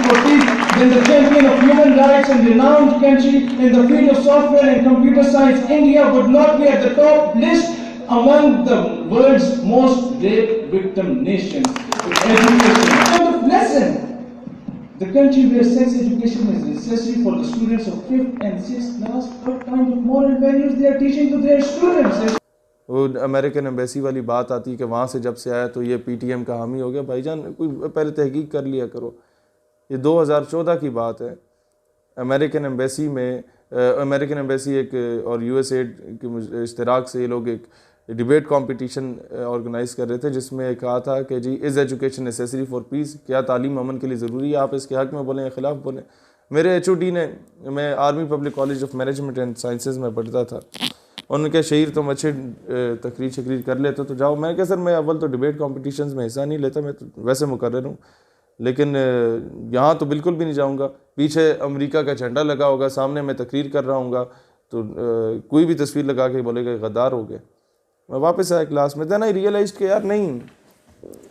for peace, then the champion of human rights and renowned country in the field of software and computer science, India would not be at the top list among the world's most rape victim nations. Education. Kind of lesson. The country where sex education is necessary for the students of 5th and 6th class, what kind of moral values they are teaching to their students? वो American embassy वाली बात आती है कि वहाँ से जब से आया तो ये पीटीएम का हामी हो गया। भाईजान कोई पहले तहकीक कर लिया करो। ये 2014 की बात है। अमेरिकन एम्बेसी में अमेरिकन एम्बेसी एक और यूएसएड के इश्तराक से ये लोग एक डिबेट कंपटीशन ऑर्गेनाइज कर रहे थे, जिसमें कहा था कि जी is education necessary for peace, क्या तालीम अमन के लिए ज़रूरी है, आप इसके हक़ में बोलें या ख़िलाफ़ बोलें। मेरे एचओडी ने, मैं army public college of management and sciences में पढ़ता था, उनके शहीर तुम अच्छे तकरीर शकरीर कर लेते तो जाओ। मैंने कहा सर मैं अव्वल तो डिबेट कॉम्पिटिशन्स में हिस्सा नहीं लेता, मैं तो वैसे मुकर्रर हूँ, लेकिन यहाँ तो बिल्कुल भी नहीं जाऊँगा। पीछे अमेरिका का झंडा लगा होगा, सामने मैं तकरीर कर रहा हूँगा तो कोई भी तस्वीर लगा के बोलेगा गद्दार हो गए। मैं वापस आया क्लास में, देन आई रियलाइज्ड कि यार नहीं,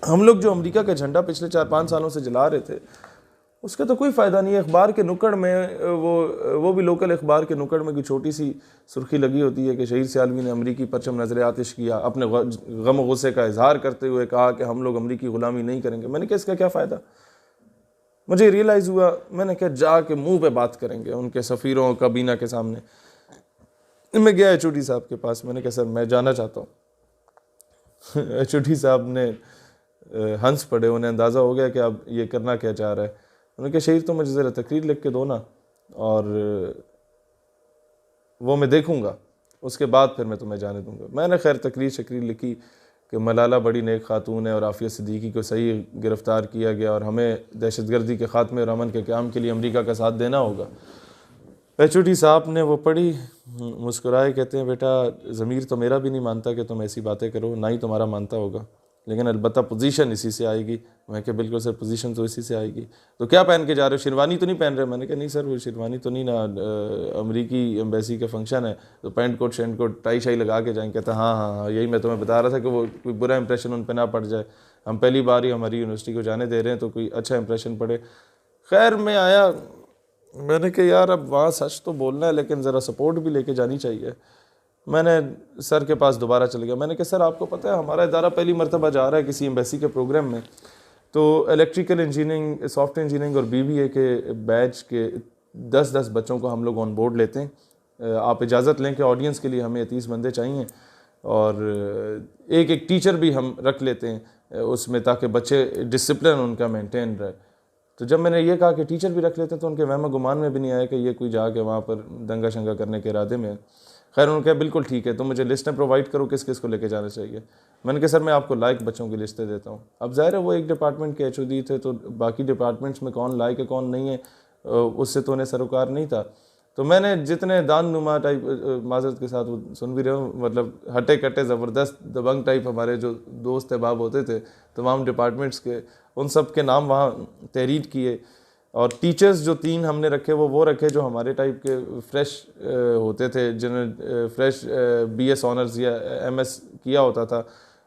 हम लोग जो अमेरिका का झंडा पिछले 4-5 सालों से जला रहे थे उसका तो कोई फ़ायदा नहीं है। अखबार के नुक्कड़ में वो भी लोकल अखबार के नुक्कड़ में कोई छोटी सी सुर्खी लगी होती है कि शहीद सियालवी ने अमरीकी परचम नजर आतिश किया, अपने गम गुस्से का इजहार करते हुए कहा कि हम लोग अमरीकी ग़ुलामी नहीं करेंगे। मैंने कहा इसका क्या फ़ायदा। मुझे रियलाइज़ हुआ, मैंने कहा जाके मुँह पे बात करेंगे उनके सफ़ीरों काबीना के सामने। मैं गया एचओडी साहब के पास, मैंने कहा सर मैं जाना चाहता हूँ। एचओडी साहब ने हंस पड़े, उन्हें अंदाज़ा हो गया कि अब ये करना क्या चाह रहा है। उन्होंने कहा शहीद तो मुझे ज़रा तकरीर लिख के दो ना, और वो मैं देखूँगा, उसके बाद फिर मैं तुम्हें जाने दूँगा। मैंने खैर तकरीर शकरीर लिखी कि मलाला बड़ी नेक खातून है और आफिया सिद्दीकी को सही गिरफ़्तार किया गया और हमें दहशतगर्दी के ख़ात्मे और अमन के क़याम के लिए अमरीका का साथ देना होगा। एचओडी साहब ने वो पढ़ी, मुस्कुराए, कहते हैं बेटा ज़मीर तो मेरा भी नहीं मानता कि तुम ऐसी बातें करो, ना ही तुम्हारा मानता होगा, लेकिन अलबत्ता पोजीशन इसी से आएगी। मैं क्या बिल्कुल सर पोजीशन तो इसी से आएगी। तो क्या पहन के जा रहे हो, शेरवानी तो नहीं पहन रहे? मैंने कहा नहीं सर वो शेरवानी तो नहीं ना, अमरीकी एम्बेसी का फंक्शन है तो पैंट कोट शैंट कोट टाई शाई लगा के जाएंगे। कहता हाँ, यही मैं तुम्हें बता रहा था कि वो कोई बुरा इंप्रेशन उन पर ना पड़ जाए। हम पहली बार ही हमारी यूनिवर्सिटी को जाने दे रहे हैं तो कोई अच्छा इंप्रेशन पड़े। खैर मैं आया, मैंने कहा यार अब वहाँ सच तो बोलना है लेकिन ज़रा सपोर्ट भी लेके जानी चाहिए। मैंने सर के पास दोबारा चले गया। मैंने कहा सर आपको पता है हमारा इदारा पहली मरतबा जा रहा है किसी एम्बेसी के प्रोग्राम में, तो इलेक्ट्रिकल इंजीनियरिंग, सॉफ्टवेयर इंजीनियरिंग और बीबीए के बैच के 10-10 बच्चों को हम लोग ऑन बोर्ड लेते हैं। आप इजाज़त लें कि ऑडियंस के लिए हमें 30 बंदे चाहिए और एक टीचर भी हम रख लेते हैं उसमें, ताकि बच्चे डिसिप्लिन उनका मेंटेन रहे। तो जब मैंने ये कहा कि टीचर भी रख लेते हैं तो उनके वहम गुमान में भी नहीं आया कि ये कोई जाके वहाँ पर दंगा शंगा करने के इरादे में। खैर उन्होंने कहा बिल्कुल ठीक है, तो मुझे लिस्टें प्रोवाइड करो किस किस को लेके जाना चाहिए। मैंने कहा सर मैं आपको लायक बच्चों की लिस्टें देता हूँ। अब ज़ाहिर है वो एक डिपार्टमेंट के एचओडी थे तो बाकी डिपार्टमेंट्स में कौन लायक है कौन नहीं है उससे तो उन्हें सरोकार नहीं था। तो मैंने जितने दान नुमा टाइप, माजरत के साथ वो सुन भी रहे हो, मतलब हटे कटे ज़बरदस्त दबंग टाइप हमारे जो दोस्त अहबाब होते थे तमाम डिपार्टमेंट्स के, उन सब के नाम वहाँ तहरीर किए। और टीचर्स जो 3 हमने रखे वो रखे जो हमारे टाइप के फ्रेश होते थे, जिन्होंने फ्रेश बीएस ऑनर्स या एमएस किया होता था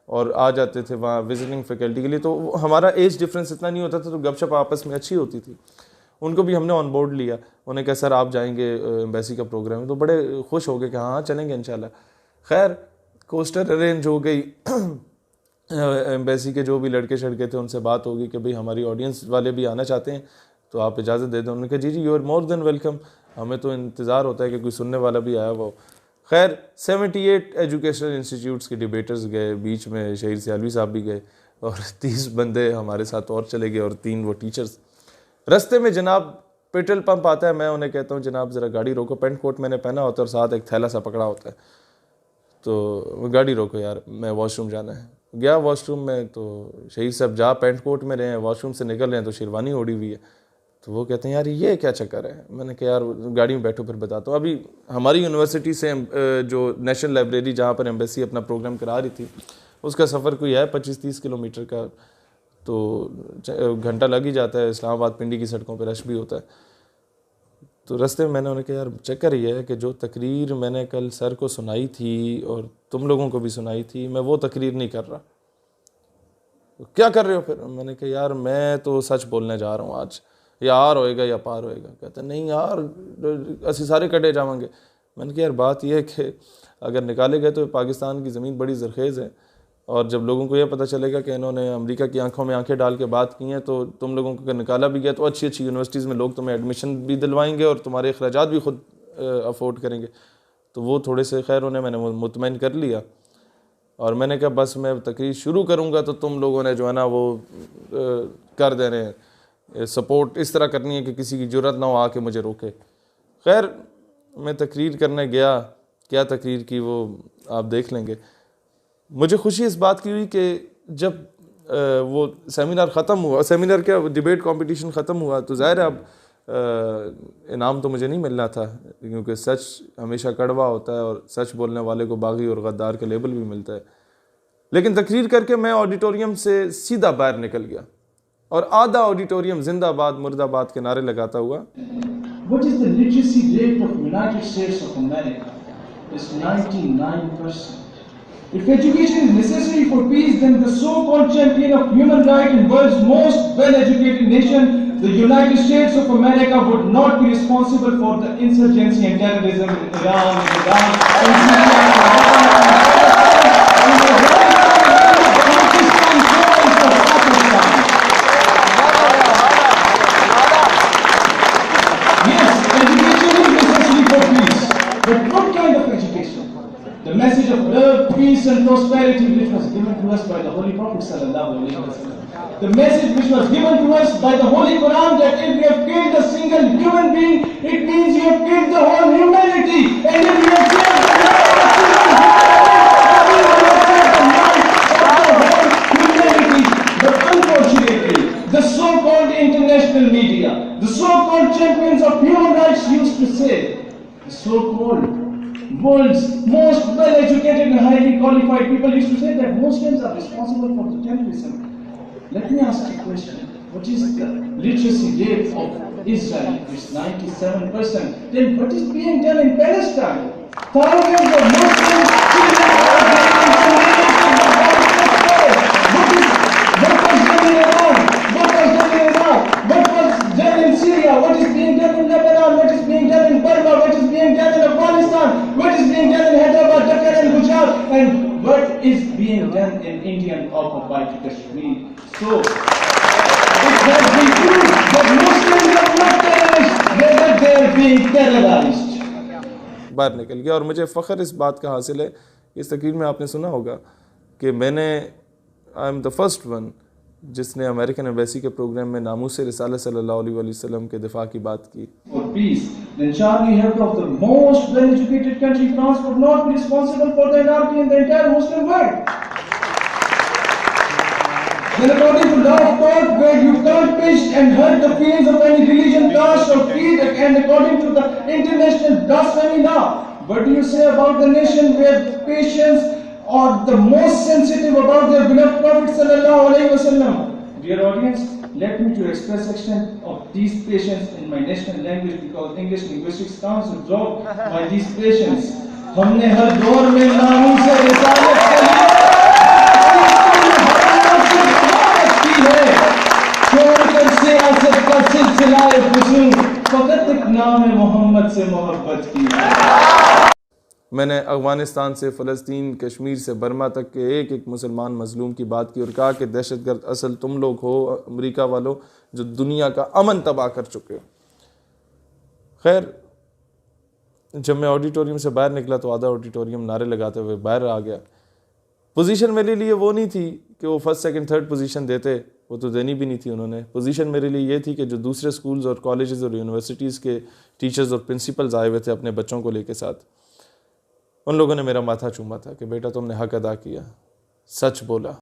और आ जाते थे वहाँ विजिटिंग फैकल्टी के लिए। तो हमारा एज डिफरेंस इतना नहीं होता था, तो गपशप आपस में अच्छी होती थी। उनको भी हमने ऑन बोर्ड लिया। उन्हें कहा सर आप जाएंगे एम्बेसी का प्रोग्राम है, तो बड़े खुश हो गए कि हाँ चलेंगे इंशाल्लाह। खैर कोस्टर अरेंज हो गई। एम्बेसी के जो भी लड़के शड़के थे उनसे बात होगी कि भाई हमारी ऑडियंस वाले भी आना चाहते हैं तो आप इजाज़त दे दें। उन्होंने कहा जी you are more than welcome, हमें तो इंतज़ार होता है कि कोई सुनने वाला भी आया हुआ हो। खैर 78 एजुकेशनल इंस्टीट्यूट्स के डिबेटर्स गए, बीच में शहीद सियालवी साहब भी गए और 30 बंदे हमारे साथ और चले गए और 3 वो टीचर्स। रास्ते में जनाब पेट्रोल पंप आता है, मैं उन्हें कहता हूँ जनाब ज़रा गाड़ी रोको। पेंट कोट मैंने पहना होता है और साथ एक थैला सा पकड़ा होता है, तो गाड़ी रोको यार मैं वॉशरूम जाना है। गया वॉशरूम में तो शहीद साहब जा पेंट कोट में रहे हैं, वॉशरूम से निकल रहे हैं तो शेरवानी ओढ़ी हुई है। तो वो कहते हैं यार ये क्या चक्कर है। मैंने कहा यार गाड़ी में बैठो फिर बताता हूँ। अभी हमारी यूनिवर्सिटी से जो नेशनल लाइब्रेरी जहाँ पर एम्बेसी अपना प्रोग्राम करा रही थी उसका सफ़र कोई है 25-30 किलोमीटर का, तो घंटा लग ही जाता है। इस्लामाबाद पिंडी की सड़कों पर रश भी होता है। तो रास्ते में मैंने उन्हें कहा यार चक्कर ये है कि जो तकरीर मैंने कल सर को सुनाई थी और तुम लोगों को भी सुनाई थी, मैं वो तकरीर नहीं कर रहा। तो क्या कर रहे हो फिर? मैंने कहा यार मैं तो सच बोलने जा रहा हूँ आज। या आर होएगा या पार होएगा। कहते नहीं यार असी सारे कटे जाएंगे। मैंने कहा यार बात यह है कि अगर निकाले गए तो पाकिस्तान की ज़मीन बड़ी ज़रखेज़ है, और जब लोगों को यह पता चलेगा कि इन्होंने अमेरिका की आंखों में आंखें डाल के बात की हैं, तो तुम लोगों को अगर निकाला भी गया तो अच्छी अच्छी यूनिवर्सिटीज़ में लोग तुम्हें एडमिशन भी दिलवाएंगे और तुम्हारे अखराजात भी खुद अफोर्ड करेंगे। तो वो थोड़े से खैर उन्हें मैंने मुतमईन कर लिया, और मैंने कहा बस मैं तकरीर शुरू करूँगा तो तुम लोगों ने जो है ना वो कर देने हैं, सपोर्ट इस तरह करनी है कि किसी की ज़रूरत ना हो आके मुझे रोके। खैर मैं तकरीर करने गया, क्या तकरीर की वो आप देख लेंगे। मुझे खुशी इस बात की हुई कि जब वो सेमिनार ख़त्म हुआ, सेमिनार क्या डिबेट कंपटीशन ख़त्म हुआ, तो ज़ाहिर है अब इनाम तो मुझे नहीं मिलना था, क्योंकि सच हमेशा कड़वा होता है और सच बोलने वाले को बागी और गद्दार का लेबल भी मिलता है। लेकिन तकरीर करके मैं ऑडिटोरियम से सीधा बाहर निकल गया और आधा ऑडिटोरियम जिंदाबाद मुर्दाबाद के नारे लगाता हुआ। What is the literacy rate of United States of America? It's 99%. If education is necessary for peace, then the so-called champion of human rights and world's most well-educated nation, the United States of America, would not be responsible for the insurgency and terrorism in Iran, in Iraq, in Syria, in Pakistan, Yes, education is necessary for peace. But what kind of education? The message of love, peace and prosperity which was given to us by the Holy Prophet sallallahu alaihi wasallam. The message which was given to us by the Holy Quran, that if you have killed a single human being, it means you have killed the whole humanity. And if you have killed the humanity. But unfortunately, the so-called international media, the so-called champions of human rights used to say, the so-called world's most well-educated and highly qualified people used to say that Muslims are responsible for the terrorism. Let me ask you a question. What is the literacy rate of Israel? It's 97%. Then what is being done in Palestine? Thousands of Muslims children are getting what was done in Iran? What was done in Iraq? What was done in Syria? What is being done in Lebanon? What is being done in Burma? What is being done in Afghanistan? What is being done in Hyderabad, Dhaka and Gujarat? And what is being done in Indian occupied Kashmir? So, it has been proved that Muslims are not terrorists, rather they are being terrorized. बाहर निकल गया, और मुझे फ़ख्र इस बात का हासिल है, इस तकरीर में आपने सुना होगा कि I am the first one जिसने अमेरिकन एम्बेसी के प्रोग्राम में नामूस रिसालत सल्लल्लाहु अलैहि वसल्लम के दिफा की बात की। For peace, then Charlie Hebdo of the most well-educated country, France, would not be responsible for the anarchy in the entire Muslim world. Then according to law of God, where you can't pinch and hurt the feelings of any religion, caste or creed, and according to the international blasphemy law, what do you say about the nation where patients are the most sensitive about their beloved Prophet sallallahu alaihi wasallam? Dear audience, let me to express extent of these patients in my national language, because English linguistics can't absorb by these patients. हमने हर दौर में नामों से रिसालत के लिए छोड़कर सियासत का सिलसिला फ़ुज़ूल, फ़कत एक नाम मोहम्मद से मोहब्बत की। मैंने अफ़गानिस्तान से फ़लस्तीन, कश्मीर से बर्मा तक के एक एक मुसलमान मज़लूम की बात की और कहा कि दहशतगर्द असल तुम लोग हो, अमेरिका वालों, जो दुनिया का अमन तबाह कर चुके हो। खैर जब मैं ऑडिटोरियम से बाहर निकला तो आधा ऑडिटोरियम नारे लगाते हुए बाहर आ गया। पोजीशन मेरे लिए वो नहीं थी कि वो फर्स्ट सेकंड थर्ड पोजीशन देते, वो तो देनी भी नहीं थी उन्होंने। पोजीशन मेरे लिए ये थी कि जो दूसरे स्कूल्स और कॉलेजेस और यूनिवर्सिटीज़ के टीचर्स और प्रिंसिपल्स आए हुए थे अपने बच्चों को लेके साथ, उन लोगों ने मेरा माथा चूमा था कि बेटा तुमने हक अदा किया, सच बोला।